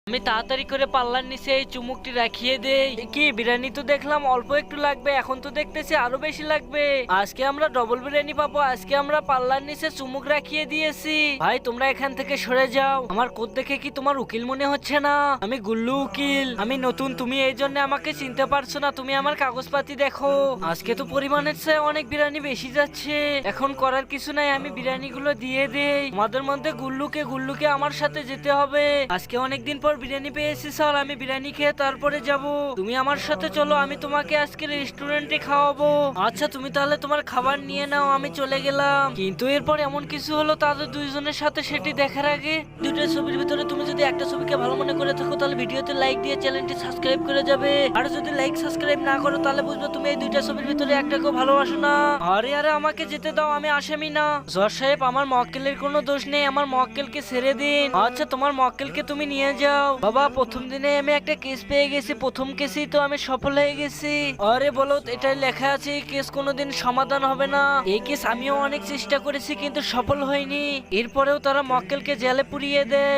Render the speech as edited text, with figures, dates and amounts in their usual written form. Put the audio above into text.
আমি তাড়াতাড়ি করে পাল্লার নিচে এই চুমুকটি রাখিয়ে দেই। কি বিরিয়ানি তো দেখলাম অল্প একটু লাগবে, এখন তো দেখতেছি আরো বেশি লাগবে। আজকে আমরা ডবল বিরিয়ানি পাবো, আজকে আমরা পাল্লার নিচে চুমুক রাখিয়ে দিয়েছি। ভাই তোমরা এখান থেকে সরে যাও, আমার কোট দেখে কি তোমার উকিল মনে হচ্ছে না? আমি গুল্লু উকিল, আমি নতুন, তুমি এই জন্য আমাকে চিনতে পারছো না। তুমি আমার কাগজপাতি দেখো, আজকে তো পরিমাণের চেয়ে অনেক বিরিয়ানি বেশি যাচ্ছে। এখন করার কিছু নাই, আমি বিরিয়ানি গুলো দিয়ে দেই। আমাদের মধ্যে গুল্লুকে আমার সাথে যেতে হবে। আজকে অনেকদিন পর বিরিয়ানি পেয়েছি স্যার, আমি বিরিয়ানি খেয়ে তারপরে যাব। তুমি আমার সাথে চলো, আমি তোমাকে আজকে রেস্টুরেন্টে খাওয়াবো। আচ্ছা তুমি তাহলে তোমার খাবার নিয়ে নাও, আমি চলে গেলাম। কিন্তু এরপর এমন কিছু হলো তাদের দুইজনের সাথে, সেটি দেখার আগে দুইটা ছবির ভিতরে তুমি যদি একটা ছবিকে ভালো মনে করে থাকো তাহলে ভিডিওতে লাইক দিয়ে চ্যানেলটি সাবস্ক্রাইব করে যাবে। আর যদি লাইক সাবস্ক্রাইব না করো তাহলে বুঝবে তুমি এই দুইটা ছবির ভিতরে একটাকেও ভালোবাসো না। আরে আরে আমাকে যেতে দাও, আমি আসামি না। জজ সাহেব আমার মক্কেলের কোনো দোষ নেই, আমার মক্কেলকে ছেড়ে দিন। আচ্ছা তোমার মক্কেলকে তুমি নিয়ে যাও। বাবা প্রথম দিনে আমি একটা কেস পেয়ে গেছি, প্রথম কেসেই তো আমি সফল হয়ে গেছি। আরে বলো, এটাই লেখা আছে এই কেস কোনোদিন সমাধান হবে না। এই কেস আমিও অনেক চেষ্টা করেছি কিন্তু সফল হয়নি। এরপরেও তারা মক্কেলকে জেলে পুরিয়ে দেয়।